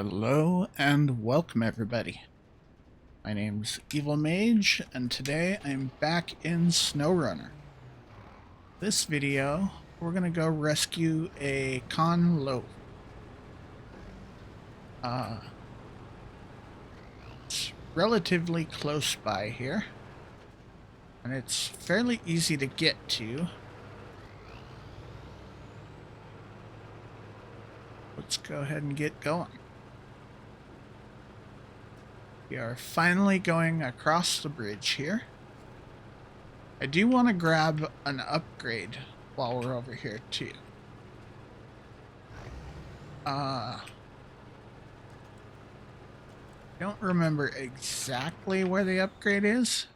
Hello and welcome everybody. My name's Evil Mage and today I'm back in Snowrunner. This video we're gonna go rescue a con loaf. It's relatively close by here and it's fairly easy to get to. Let's go ahead and get going. We are finally going across the bridge here. I do want to grab an upgrade while we're over here too. Don't remember exactly where the upgrade is,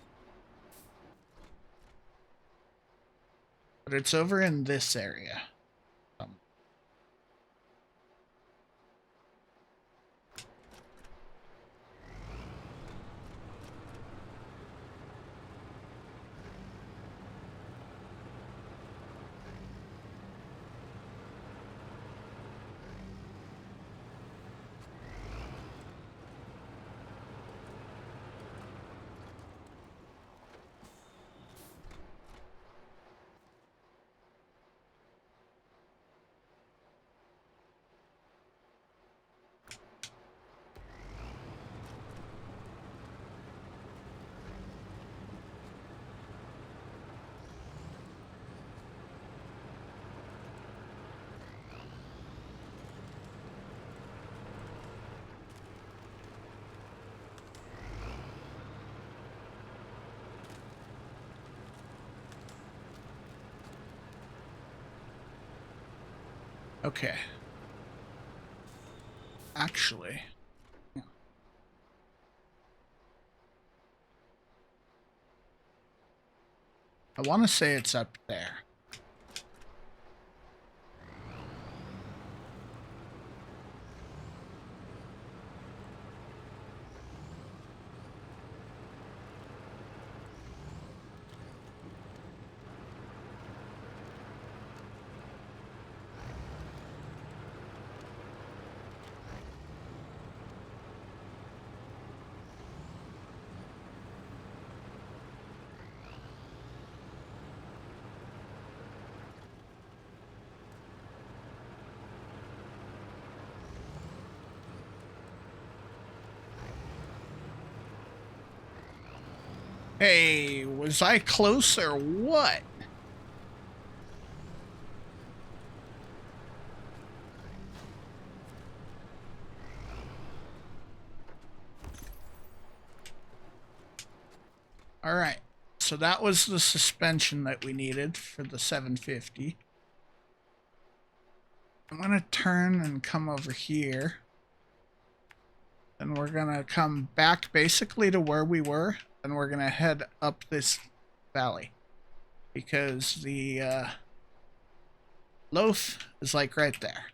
but it's over in this area. Okay. Actually, I want to say it's up there. Hey, was I close or what? All right. So that was the suspension that we needed for the 750. I'm going to turn and come over here. And we're going to come back basically to where we were. And we're going to head up this valley. Because the loaf is like right there.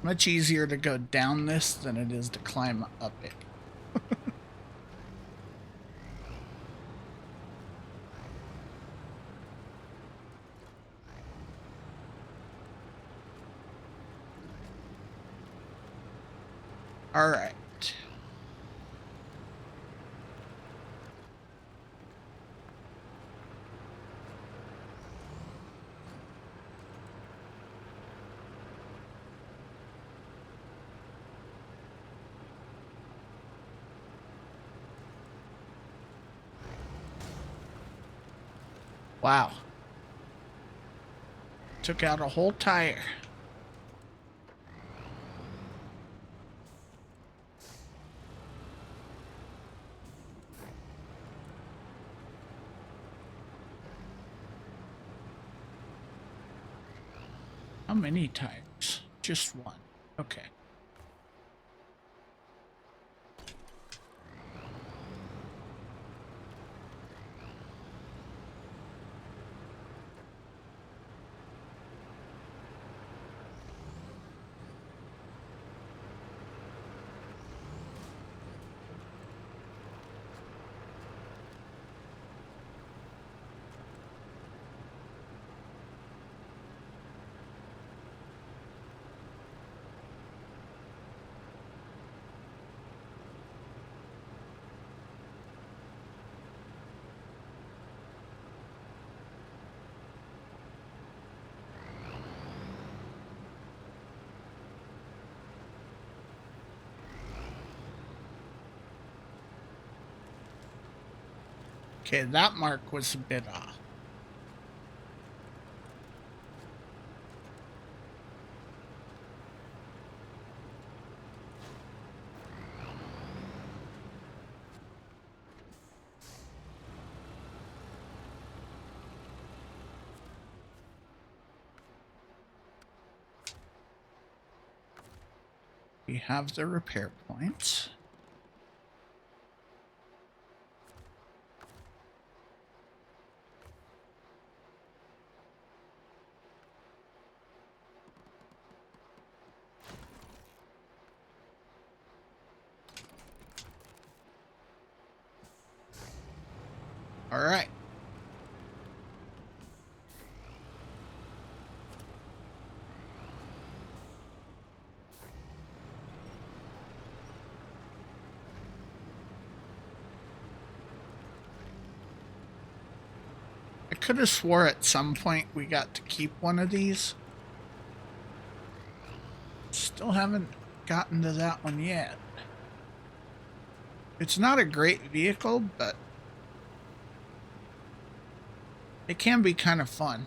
Much easier to go down this than it is to climb up it. All right. Wow. Took out a whole tire. How many tires? Just one. Okay. Okay, that mark was a bit off. We have the repair points. All right. I could have swore at some point we got to keep one of these. Still haven't gotten to that one yet. It's not a great vehicle, but it can be kind of fun.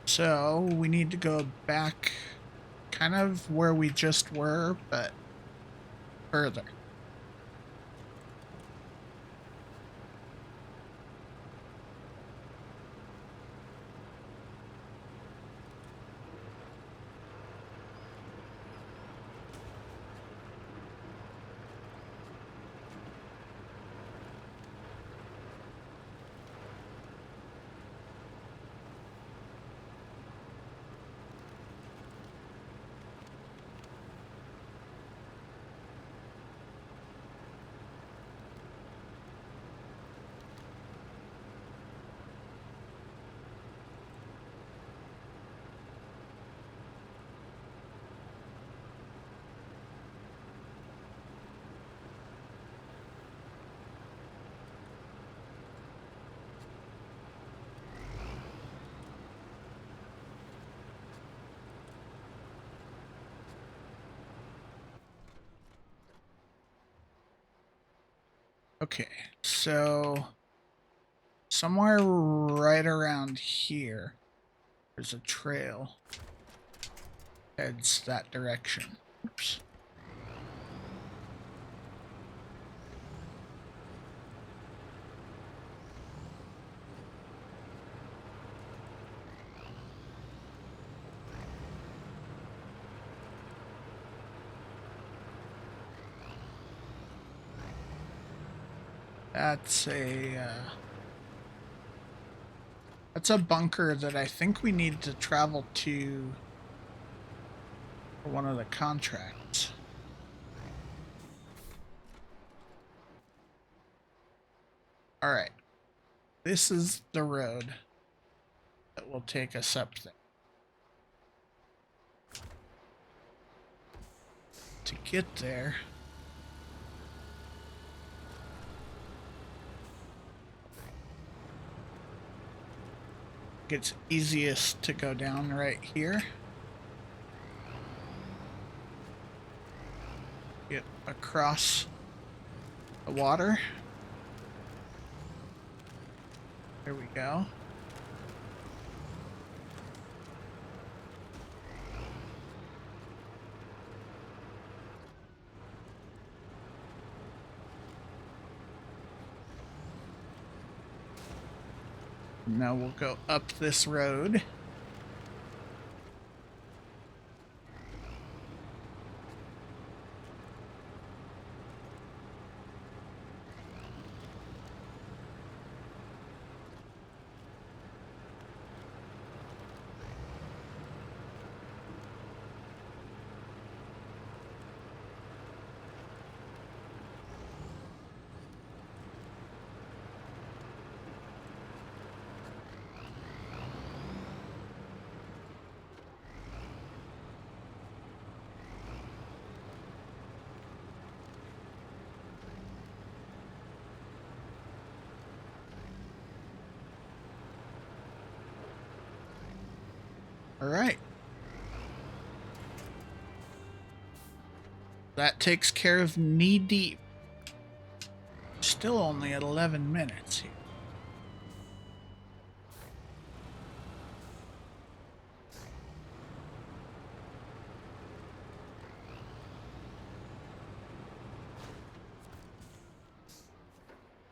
So we need to go back kind of where we just were, but further. Okay, so somewhere right around here, there's a trail. Heads that direction. Oops. That's a bunker that I think we need to travel to for one of the contracts. All right, this is the road that will take us up there. To get there, it's easiest to go down right here. Get across the water. There we go. Now we'll go up this road. All right. That takes care of knee deep. Still only at 11 minutes here.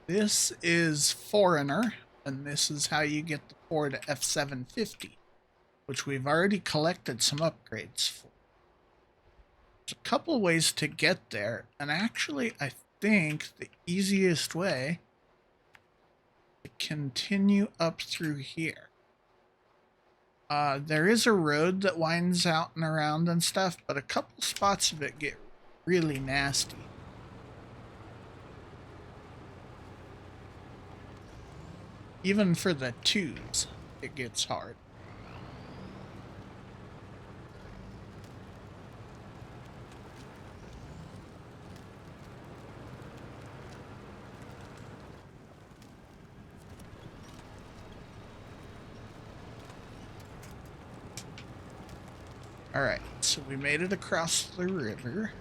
This is Foreigner, and this is how you get the Ford F-750, which we've already collected some upgrades for. There's a couple ways to get there, and actually I think the easiest way is to continue up through here. There is a road that winds out and around and stuff, but a couple spots of it get really nasty. Even for the twos, it gets hard. Alright, so we made it across the river.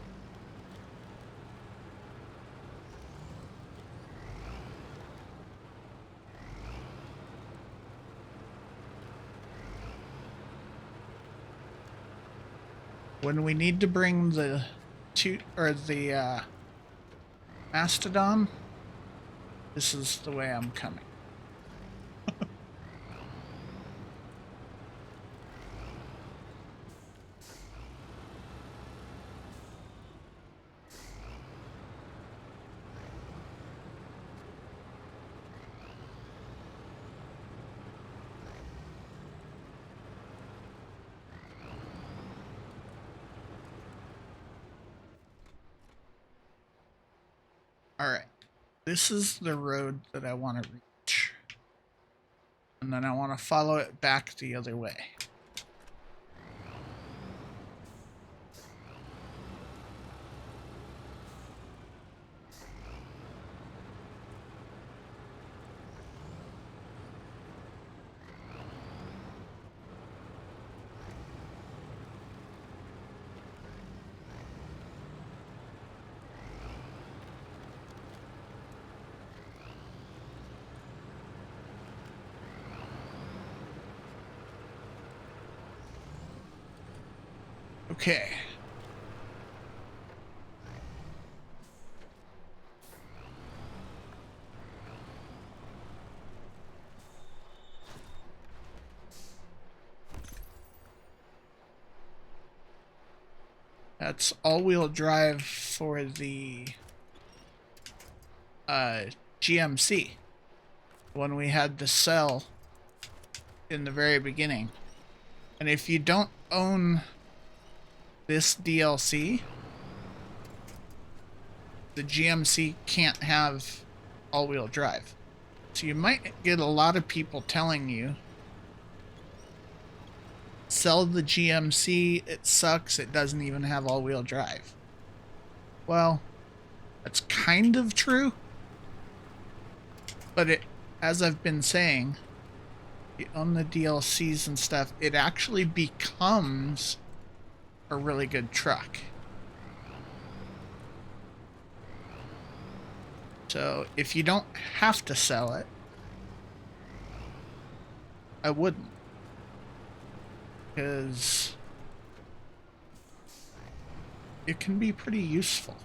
When we need to bring the Mastodon, this is the way I'm coming. Alright, this is the road that I want to reach. And then I want to follow it back the other way. Okay. That's all-wheel drive for the GMC. One we had to sell in the very beginning. And if you don't own this DLC, the GMC can't have all-wheel drive. So you might get a lot of people telling you, sell the GMC, it sucks, it doesn't even have all-wheel drive. Well, that's kind of true, but as I've been saying, you own the DLCs and stuff, it actually becomes a really good truck. So if you don't have to sell it, I wouldn't. Because it can be pretty useful.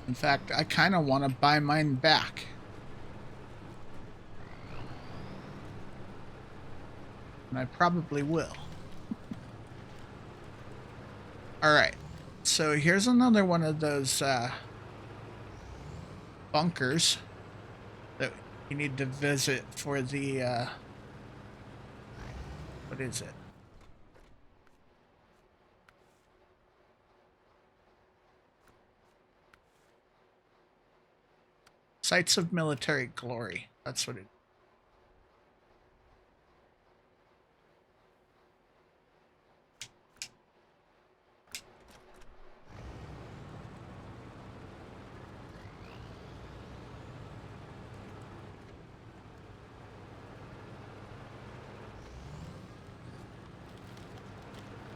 In fact, I kind of want to buy mine back. And I probably will. Alright, so here's another one of those bunkers that you need to visit for the, what is it? Sites of Military Glory. That's what it is.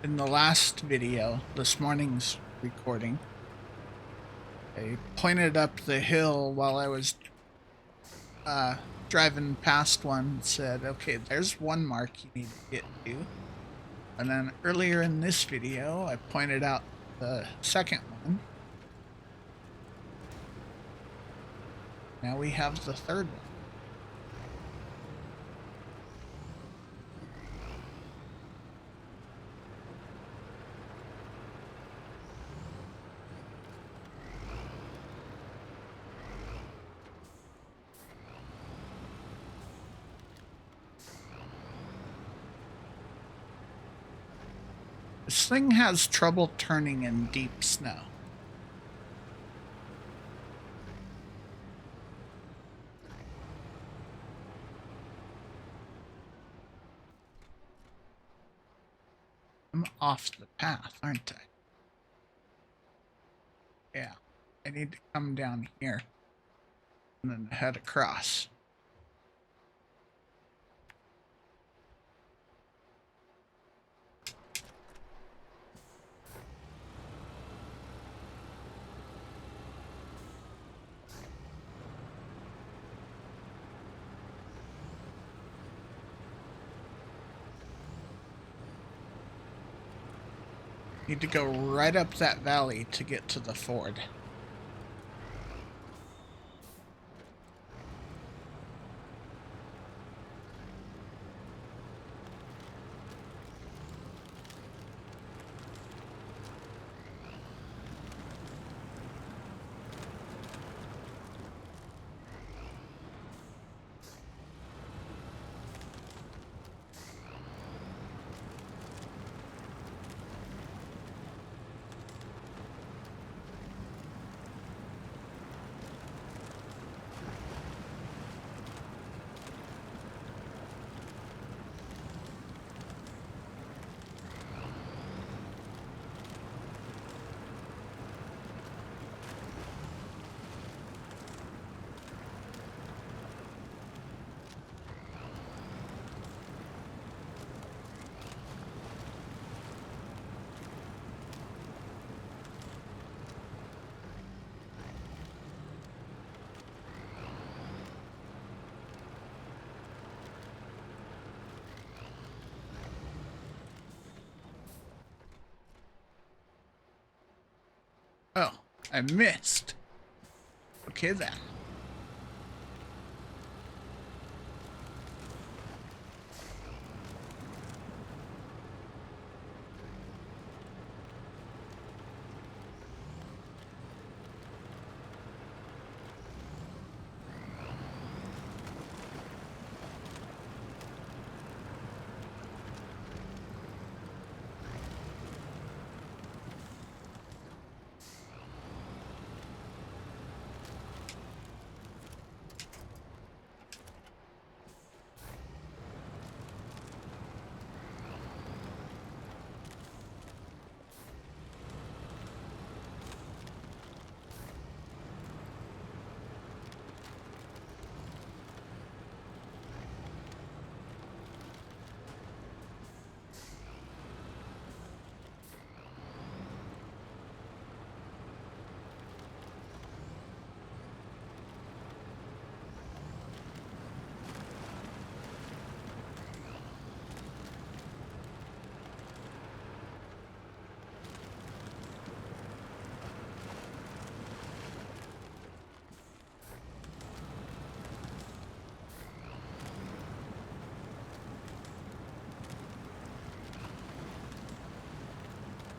in the last video, this morning's recording, I pointed up the hill while I was driving past one and said, okay, there's one mark you need to get to. And then earlier in this video, I pointed out the second one. Now we have the third one. This thing has trouble turning in deep snow. I'm off the path, aren't I? Yeah. I need to come down here and then head across. Need to go right up that valley to get to the ford. Oh, I missed. Okay then.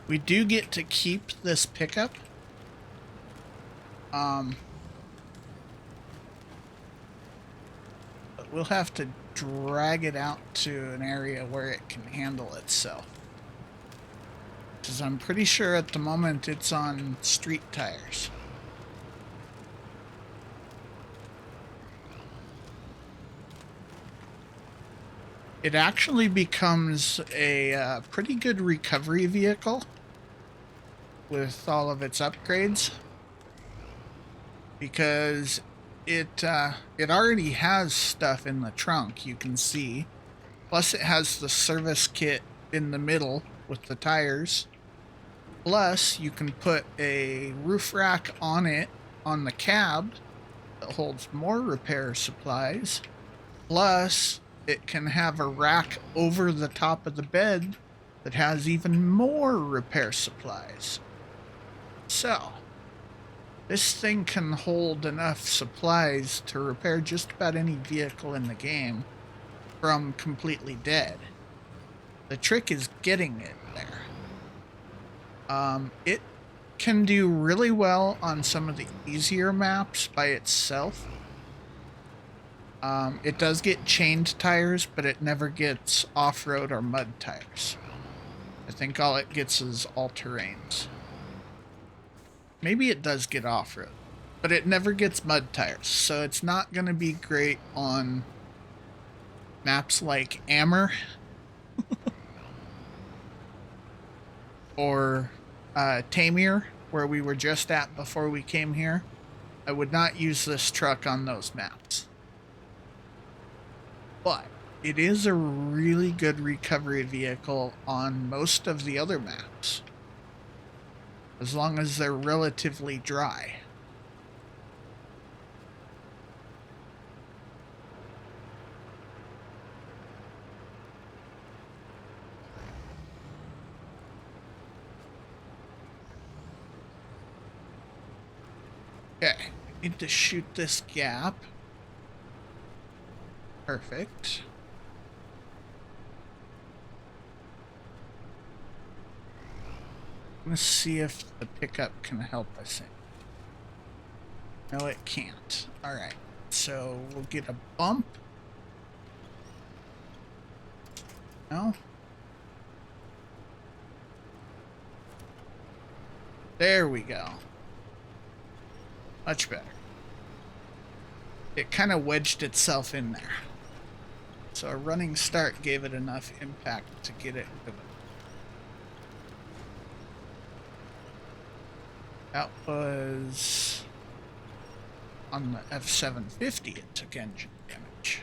We do get to keep this pickup. But we'll have to drag it out to an area where it can handle itself. Because I'm pretty sure at the moment it's on street tires. It actually becomes a pretty good recovery vehicle with all of its upgrades, because it already has stuff in the trunk, you can see. Plus it has the service kit in the middle with the tires. Plus, you can put a roof rack on it, on the cab, that holds more repair supplies. Plus, it can have a rack over the top of the bed that has even more repair supplies. So, this thing can hold enough supplies to repair just about any vehicle in the game from completely dead. The trick is getting it there. It can do really well on some of the easier maps by itself. It does get chained tires, but it never gets off-road or mud tires. I think all it gets is all-terrains. Maybe it does get off-road, but it never gets mud tires, so it's not going to be great on maps like Ammer or Tamir, where we were just at before we came here. I would not use this truck on those maps. But it is a really good recovery vehicle on most of the other maps, as long as they're relatively dry. Okay, need to shoot this gap. Perfect. Let's see if the pickup can help us in. No, it can't. Alright, so we'll get a bump. No? There we go. Much better. It kind of wedged itself in there. So a running start gave it enough impact to get it moving. That was on the F750, it took engine damage.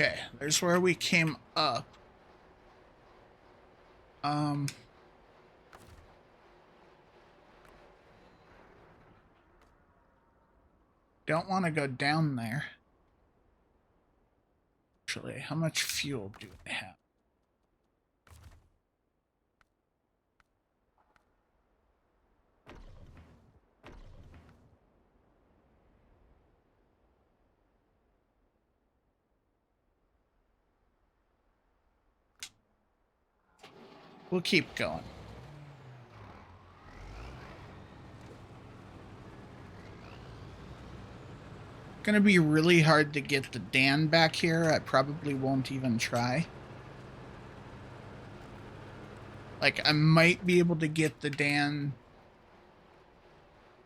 Okay, there's where we came up. Don't want to go down there. Actually, how much fuel do I have? We'll keep going. Gonna be really hard to get the Dan back here. I probably won't even try. Like, I might be able to get the Dan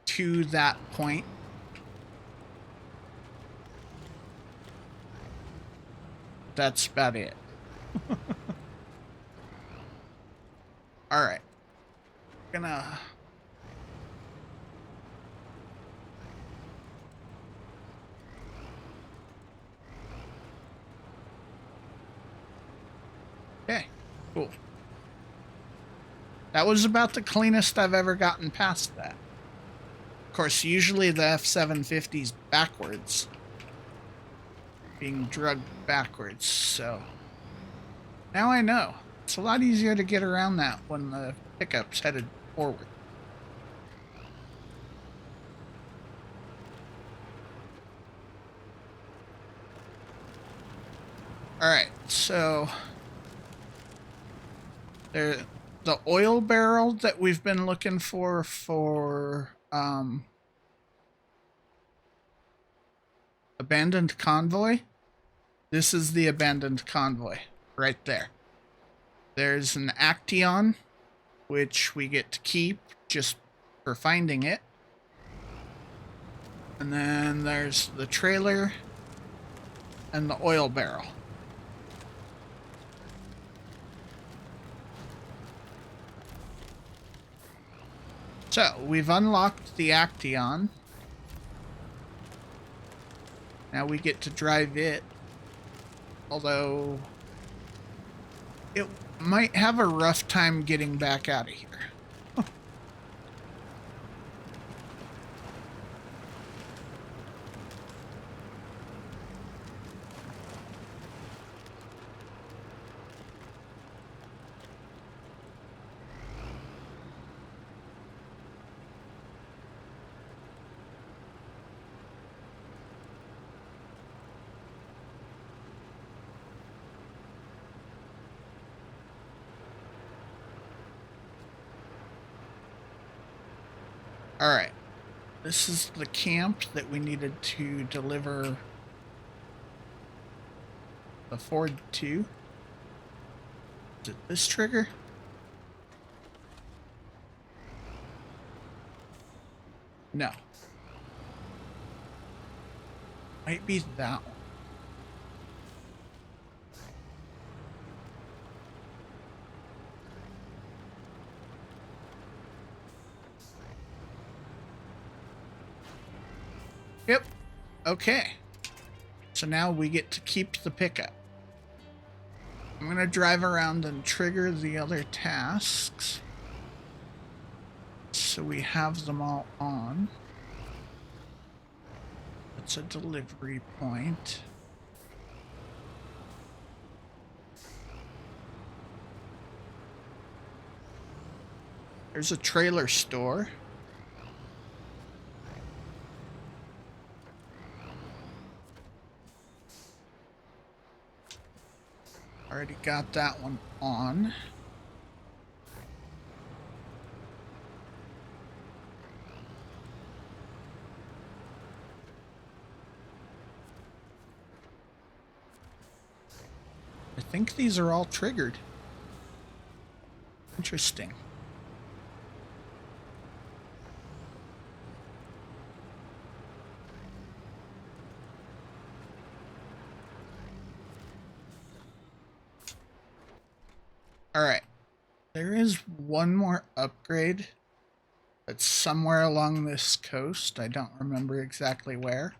to that point. That's about it. Alright. Gonna... Okay, cool. That was about the cleanest I've ever gotten past that. Of course, usually the F750's backwards. Being drugged backwards, so... Now I know. It's a lot easier to get around that when the pickup's headed forward. Alright, so... the oil barrel that we've been looking for Abandoned Convoy, This is the abandoned convoy right there. There's an Action, which we get to keep just for finding it. And then there's the trailer and the oil barrel. So, we've unlocked the Action. Now we get to drive it. Although, it might have a rough time getting back out of here. Alright. This is the camp that we needed to deliver the Ford to. Is it this trigger? No. Might be that one. Yep. Okay. So now we get to keep the pickup. I'm going to drive around and trigger the other tasks. So we have them all on. That's a delivery point. There's a trailer store. Already got that one on. I think these are all triggered. Interesting. Alright, there is one more upgrade that's somewhere along this coast. I don't remember exactly where.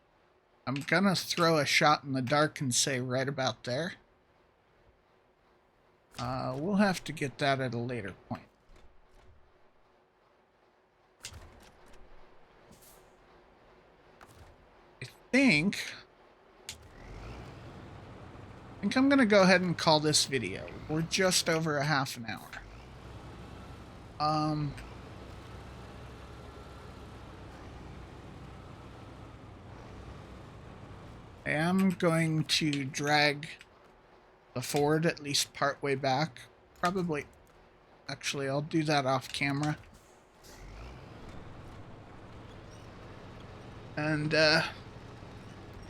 I'm gonna throw a shot in the dark and say right about there. We'll have to get that at a later point. I think I'm gonna go ahead and call this video. We're just over a half an hour. I am going to drag the Ford at least part way back. Probably, actually, I'll do that off camera. And, I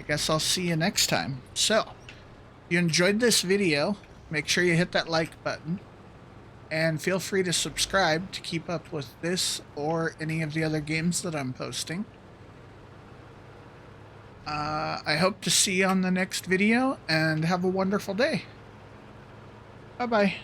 guess I'll see you next time. So, if you enjoyed this video, make sure you hit that like button. And feel free to subscribe to keep up with this or any of the other games that I'm posting. I hope to see you on the next video, and have a wonderful day. Bye-bye.